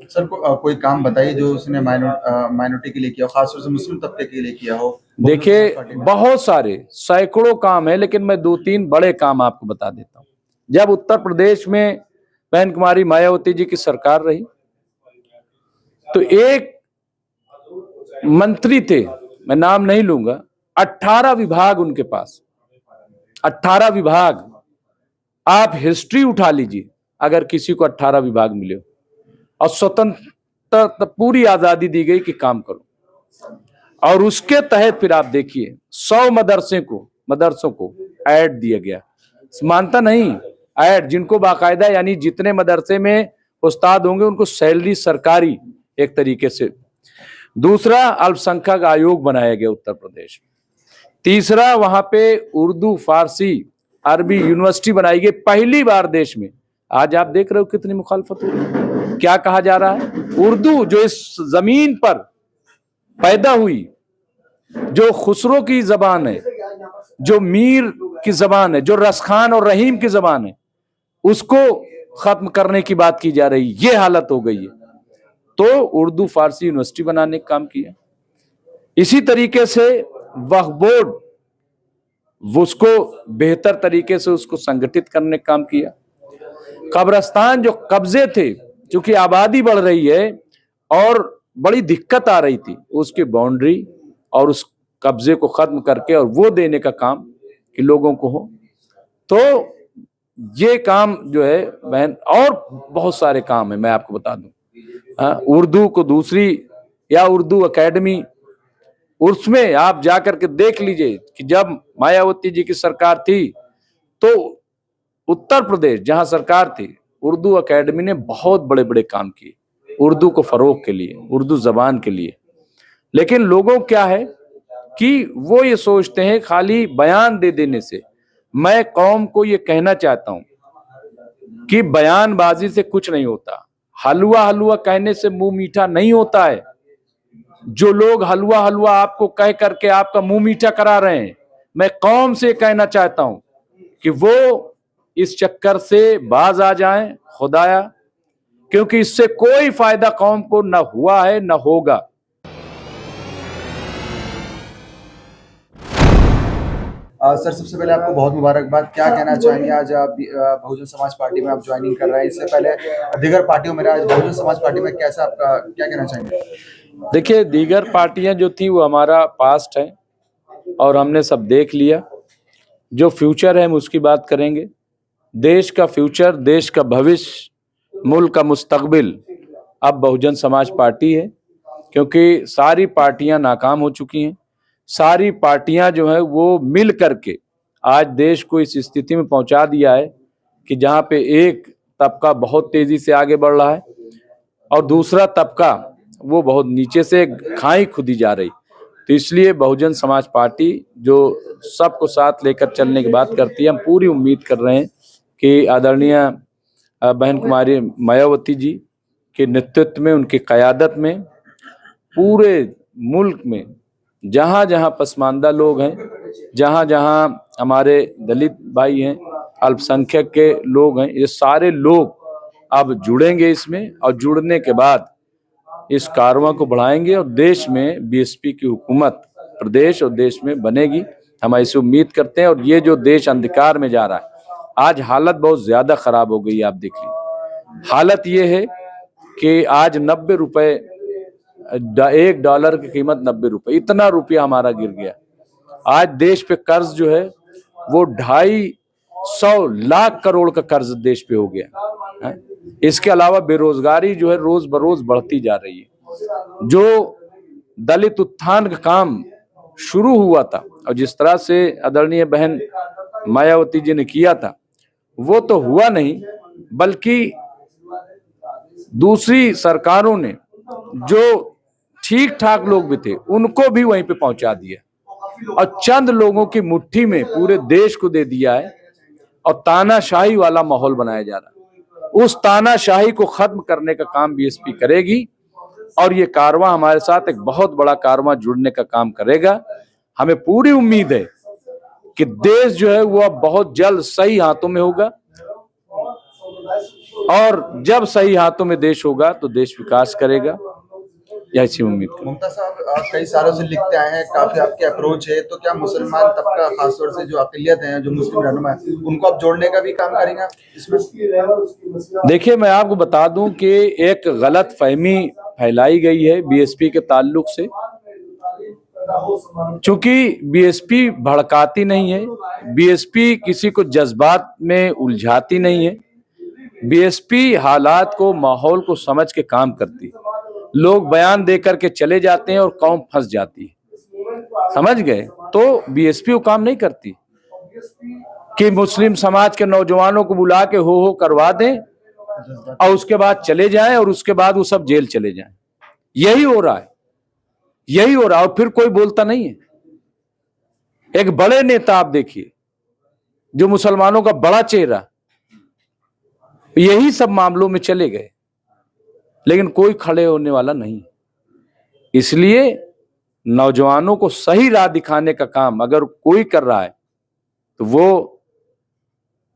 Sir कोई काम बताइए जो उसने माइनॉरिटी के लिए किया हो, खासतौर से मुस्लिम तबके के लिए किया हो। देखिए, बहुत सारे सैकड़ों काम है, लेकिन मैं 2-3 बड़े काम आपको बता देता हूँ। जब उत्तर प्रदेश में बहन कुमारी मायावती जी की सरकार रही, तो एक मंत्री थे, मैं नाम नहीं लूंगा, 18 विभाग उनके पास, 18 विभाग। आप हिस्ट्री उठा लीजिए, अगर किसी को 18 विभाग मिले हो, और स्वतंत्र पूरी आजादी दी गई कि काम करो, और उसके तहत फिर आप देखिए 100 मदरसों को ऐड दिया गया। मानता नहीं, ऐड, जिनको बाकायदा, यानी जितने मदरसे में उस्ताद होंगे उनको सैलरी सरकारी एक तरीके से। दूसरा, अल्पसंख्यक आयोग बनाया गया उत्तर प्रदेश में। तीसरा, वहां पे उर्दू, फारसी, अरबी यूनिवर्सिटी बनाई गई पहली बार देश में। आज आप देख रहे हो कितनी मुखालफत हो रही है। क्या कहा जा रहा है? उर्दू जो इस जमीन पर पैदा हुई, जो खुसरो की जबान है, जो मीर की जबान है, जो रसखान और रहीम की जबान है, उसको खत्म करने की बात की जा रही। ये हालत हो गई है। तो उर्दू फारसी यूनिवर्सिटी बनाने का काम किया। इसी तरीके से वक्फ बोर्ड, उसको बेहतर तरीके से उसको संगठित करने का काम किया। कब्रिस्तान जो कब्जे थे, क्योंकि आबादी बढ़ रही है और बड़ी दिक्कत आ रही थी, उसकी बाउंड्री और उस कब्जे को खत्म करके और वो देने का काम कि लोगों को हो। तो ये काम जो है बहन, और बहुत सारे काम है, मैं आपको बता दूं। उर्दू को दूसरी, या उर्दू एकेडमी, उसमें आप जाकर के देख लीजिए कि जब मायावती जी की सरकार थी तो उत्तर प्रदेश जहां सरकार थी, उर्दू एकेडमी ने बहुत बड़े बड़े काम किए उर्दू को फरोग के लिए, उर्दू जबान के लिए। लेकिन लोगों क्या है कि वो ये सोचते हैं खाली बयान दे देने से। मैं कौम को ये कहना चाहता हूं कि बयानबाजी से कुछ नहीं होता, हलवा हलवा कहने से मुंह मीठा नहीं होता है। जो लोग हलवा हलवा आपको कह करके आपका मुंह मीठा करा रहे हैं, मैं कौम से कहना चाहता हूं कि वो इस चक्कर से बाज आ जाएं खुदाया, क्योंकि इससे कोई फायदा कौम को न हुआ है न होगा। सर, सबसे पहले आपको बहुत मुबारकबाद। क्या कहना चाहेंगे, आज आप बहुजन समाज पार्टी में आप ज्वाइनिंग कर रहे हैं, इससे पहले दीगर पार्टियों में आज बहुजन समाज पार्टी में कैसा, आपका क्या कहना चाहेंगे? देखिए, दीगर पार्टियां जो थी वो हमारा पास्ट है और हमने सब देख लिया। जो फ्यूचर है हम उसकी बात करेंगे। देश का फ्यूचर, देश का भविष्य, मुल्क का मुस्तकबिल अब बहुजन समाज पार्टी है, क्योंकि सारी पार्टियां नाकाम हो चुकी हैं। सारी पार्टियां जो है वो मिल करके आज देश को इस स्थिति में पहुंचा दिया है कि जहां पे एक तबका बहुत तेजी से आगे बढ़ रहा है और दूसरा तबका वो बहुत नीचे से खाई खुदी जा रही। तो इसलिए बहुजन समाज पार्टी जो सबको साथ लेकर चलने की बात करती है, हम पूरी उम्मीद कर रहे हैं कि आदरणीय बहन कुमारी मायावती जी के नेतृत्व में, उनकी क़यादत में पूरे मुल्क में जहां जहां पसमानदा लोग हैं, जहां जहां हमारे दलित भाई हैं, अल्पसंख्यक के लोग हैं, ये सारे लोग अब जुड़ेंगे इसमें, और जुड़ने के बाद इस कारवां को बढ़ाएंगे और देश में बीएसपी की हुकूमत प्रदेश और देश में बनेगी। हम ऐसी उम्मीद करते हैं। और ये जो देश अंधकार में जा रहा है, आज हालत बहुत ज्यादा खराब हो गई है। आप देख लीजिए, हालत ये है कि आज 90 रुपए, $1 की कीमत 90 रुपए, इतना रुपया हमारा गिर गया। आज देश पे कर्ज जो है वो 250 लाख करोड़ का कर्ज देश पे हो गया है। इसके अलावा बेरोजगारी जो है रोज बरोज बढ़ती जा रही है। जो दलित उत्थान का काम शुरू हुआ था और जिस तरह से आदरणीय बहन मायावती जी ने किया था, वो तो हुआ नहीं, बल्कि दूसरी सरकारों ने जो ठीक ठाक लोग भी थे उनको भी वहीं पे पहुंचा दिया और चंद लोगों की मुट्ठी में पूरे देश को दे दिया है और तानाशाही वाला माहौल बनाया जा रहा है। उस तानाशाही को खत्म करने का काम बीएसपी करेगी और ये कारवां हमारे साथ एक बहुत बड़ा कारवां जुड़ने का काम करेगा। हमें पूरी उम्मीद है कि देश जो है वो अब बहुत जल्द सही हाथों में होगा। और जब सही हाथों में देश होगा तो देश विकास करेगा, ऐसी उम्मीद करूं। मुमताज साहब, कई सालों से लिखते आए हैं, काफी आपके अप्रोच है, तो क्या मुसलमान तबका खासतौर से जो अकलियत है, जो मुस्लिम रहनुमा है, उनको आप जोड़ने का भी काम करेंगे आप इसमें? देखिए, मैं आपको बता दूं कि एक गलत फहमी फैलाई गई है बीएसपी के ताल्लुक से। चूंकि बीएसपी भड़काती नहीं है, बीएसपी किसी को जज्बात में उलझाती नहीं है, बीएसपी हालात को, माहौल को समझ के काम करती है। लोग बयान देकर के चले जाते हैं और कौम फंस जाती है, समझ गए? तो बीएसपी वो काम नहीं करती कि मुस्लिम समाज के नौजवानों को बुला के हो करवा दें और उसके बाद चले जाएं और उसके बाद वो सब जेल चले जाएं। यही हो रहा है, यही हो रहा है, और फिर कोई बोलता नहीं है। एक बड़े नेता आप देखिए, जो मुसलमानों का बड़ा चेहरा, यही सब मामलों में चले गए, लेकिन कोई खड़े होने वाला नहीं। इसलिए नौजवानों को सही राह दिखाने का काम अगर कोई कर रहा है तो वो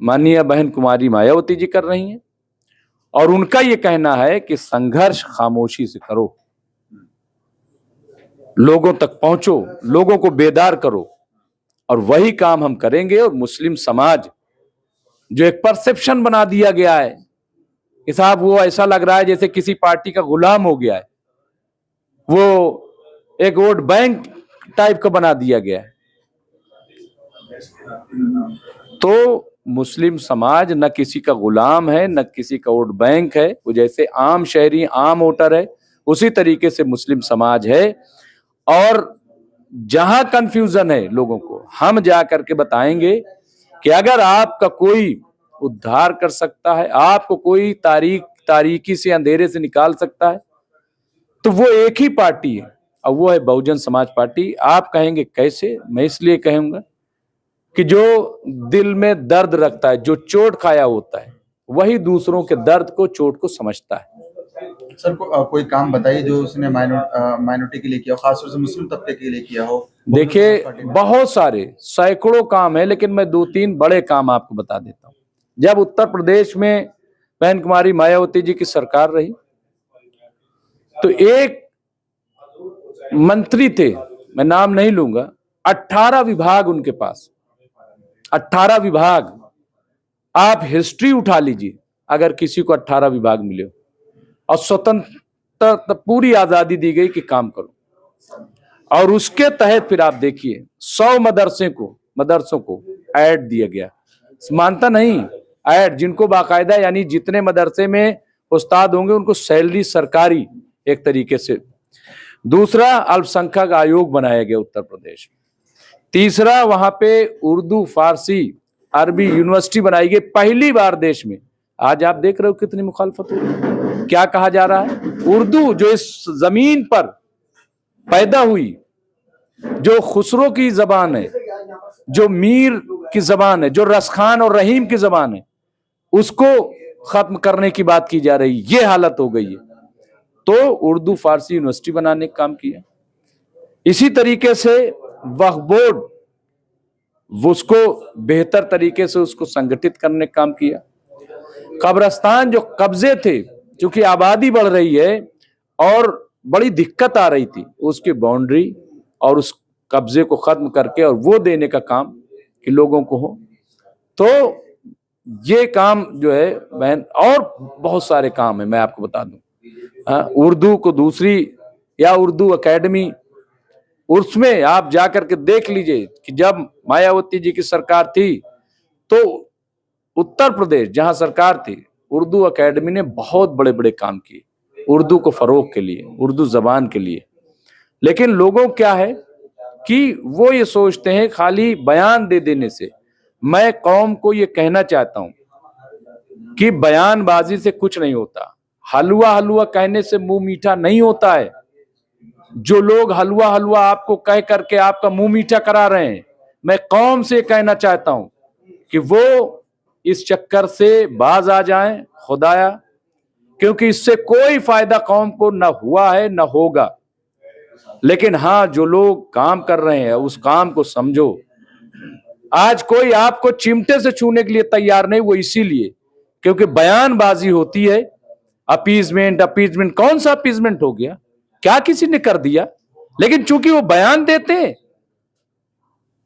माननीय बहन कुमारी मायावती जी कर रही हैं, और उनका ये कहना है कि संघर्ष खामोशी से करो, लोगों तक पहुंचो, लोगों को बेदार करो, और वही काम हम करेंगे। और मुस्लिम समाज जो एक परसेप्शन बना दिया गया है कि साहब वो ऐसा लग रहा है जैसे किसी पार्टी का गुलाम हो गया है, वो एक वोट बैंक टाइप का बना दिया गया है। तो मुस्लिम समाज न किसी का गुलाम है, न किसी का वोट बैंक है। वो जैसे आम शहरी, आम वोटर है, उसी तरीके से मुस्लिम समाज है। और जहां कंफ्यूजन है लोगों को, हम जा करके बताएंगे कि अगर आपका कोई उद्धार कर सकता है, आपको कोई तारीकी से, अंधेरे से निकाल सकता है, तो वो एक ही पार्टी है, और वो है बहुजन समाज पार्टी। आप कहेंगे कैसे? मैं इसलिए कहूंगा कि जो दिल में दर्द रखता है, जो चोट खाया होता है, वही दूसरों के दर्द को, चोट को समझता है। सर, कोई काम बताइए जो उसने माइनॉरिटी के लिए किया हो, खासतौर से मुस्लिम तबके के लिए किया हो। देखिए, बहुत सारे सैकड़ों काम है, लेकिन मैं 2-3 बड़े काम आपको बता देता हूं। जब उत्तर प्रदेश में बहन कुमारी मायावती जी की सरकार रही, तो एक मंत्री थे, मैं नाम नहीं लूंगा, 18 विभाग उनके पास, 18 विभाग। आप हिस्ट्री उठा लीजिए, अगर किसी को 18 विभाग मिले हो, और स्वतंत्र पूरी आजादी दी गई कि काम करो, और उसके तहत फिर आप देखिए 100 मदरसों को ऐड दिया गया। मानता नहीं, ऐड, जिनको बाकायदा, यानी जितने मदरसे में उस्ताद होंगे उनको सैलरी सरकारी एक तरीके से। दूसरा, अल्पसंख्यक आयोग बनाया गया उत्तर प्रदेश में। तीसरा, वहां पे उर्दू, फारसी, अरबी यूनिवर्सिटी बनाई गई पहली बार देश में। आज आप देख रहे हो कितनी मुखालफत हो रही है। क्या कहा जा रहा है? उर्दू जो इस जमीन पर पैदा हुई, जो खुसरो की जबान है, जो मीर की जबान है, जो रसखान और रहीम की जबान है, उसको खत्म करने की बात की जा रही। ये हालत हो गई है। तो उर्दू फारसी यूनिवर्सिटी बनाने का काम किया। इसी तरीके से वक्फ बोर्ड, उसको बेहतर तरीके से उसको संगठित करने का काम किया। कब्रिस्तान जो कब्जे थे, क्योंकि आबादी बढ़ रही है और बड़ी दिक्कत आ रही थी, उसकी बाउंड्री और उस कब्जे को खत्म करके और वो देने का काम कि लोगों को हो। तो ये काम जो है बहन, और बहुत सारे काम है, मैं आपको बता दूं। उर्दू को दूसरी, या उर्दू एकेडमी, उसमें आप जाकर के देख लीजिए कि जब मायावती जी की सरकार थी तो उत्तर प्रदेश जहां सरकार थी, उर्दू एकेडमी ने बहुत बड़े बड़े काम किए उर्दू को फरोग के लिए, उर्दू जबान के लिए। लेकिन लोगों क्या है कि वो ये सोचते हैं खाली बयान दे देने से। मैं कौम को ये कहना चाहता हूं कि बयानबाजी से कुछ नहीं होता, हलवा हलवा कहने से मुंह मीठा नहीं होता है। जो लोग हलवा हलवा आपको कह करके आपका मुंह मीठा करा रहे हैं, मैं कौम से कहना चाहता हूं कि वो इस चक्कर से बाज आ जाएं खुदाया, क्योंकि इससे कोई फायदा कौम को न हुआ है न होगा। लेकिन हाँ, जो लोग काम कर रहे हैं उस काम को समझो। आज कोई आपको चिमटे से छूने के लिए तैयार नहीं, वो इसीलिए क्योंकि बयानबाजी होती है, अपीजमेंट अपीजमेंट, कौन सा अपीजमेंट हो गया, क्या किसी ने कर दिया? लेकिन चूंकि वो बयान देते हैं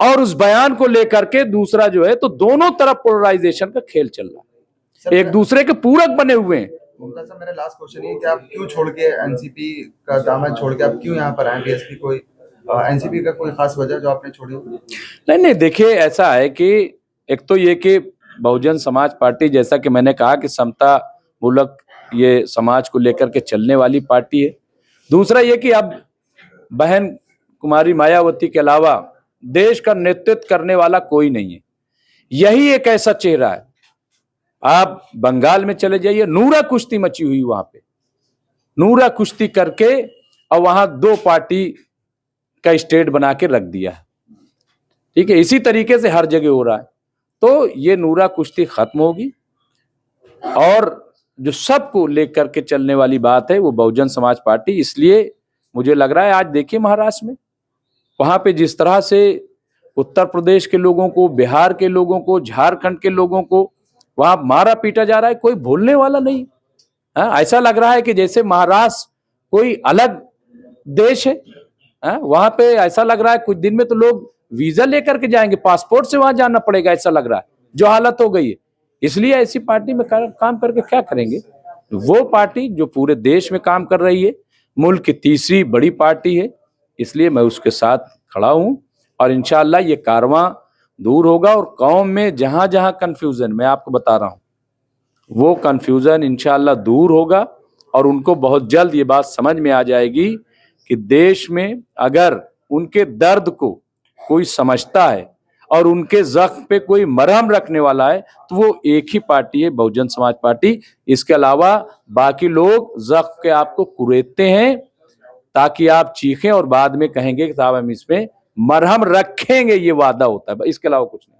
और उस बयान को लेकर के दूसरा जो है, तो दोनों तरफ पोलराइजेशन का खेल चल रहा सर, है, एक दूसरे के पूरक बने हुए हैं। मुमताज साहब, मेरा लास्ट क्वेश्चन ये है कि आप क्यों छोड़ के एनसीपी का दामन छोड़ के आप क्यों यहाँ पर आए? बीएसपी कोई एनसीपी का कोई खास वजह जो आपने छोड़ी हो? नहीं, देखिए ऐसा है कि एक तो ये कि बहुजन समाज पार्टी, जैसा कि मैंने कहा कि समता मूलक ये समाज को लेकर के चलने वाली पार्टी है। दूसरा ये कि अब बहन कुमारी मायावती के अलावा देश का नेतृत्व करने वाला कोई नहीं है। यही एक ऐसा चेहरा है। आप बंगाल में चले जाइए, नूरा कुश्ती मची हुई वहां पे, नूरा कुश्ती करके और वहां 2 पार्टी का स्टेट बना के रख दिया है। ठीक है, इसी तरीके से हर जगह हो रहा है। तो ये नूरा कुश्ती खत्म होगी और जो सबको लेकर के चलने वाली बात है वो बहुजन समाज पार्टी। इसलिए मुझे लग रहा है, आज देखिए महाराष्ट्र में, वहां पे जिस तरह से उत्तर प्रदेश के लोगों को, बिहार के लोगों को, झारखंड के लोगों को वहां मारा पीटा जा रहा है, कोई भूलने वाला नहीं। ऐसा लग रहा है कि जैसे महाराष्ट्र कोई अलग देश है। वहां पे ऐसा लग रहा है कुछ दिन में तो लोग वीजा लेकर के जाएंगे, पासपोर्ट से वहां जाना पड़ेगा, ऐसा लग रहा है, जो हालत हो गई है। इसलिए ऐसी पार्टी में काम करके क्या करेंगे? वो पार्टी जो पूरे देश में काम कर रही है, मुल्क की तीसरी बड़ी पार्टी है, इसलिए मैं उसके साथ खड़ा हूं और इंशाअल्लाह ये कारवां दूर होगा। और कौम में जहां जहां कंफ्यूजन, मैं आपको बता रहा हूं, वो कंफ्यूजन इंशाअल्लाह दूर होगा और उनको बहुत जल्द ये बात समझ में आ जाएगी कि देश में अगर उनके दर्द को कोई समझता है और उनके जख्म पे कोई मरहम रखने वाला है तो वो एक ही पार्टी है, बहुजन समाज पार्टी। इसके अलावा बाकी लोग जख्म के आपको कुरेदते हैं ताकि आप चीखें और बाद में कहेंगे कि साहब हम इसमें मरहम रखेंगे, ये वादा होता है, इसके अलावा कुछ नहीं।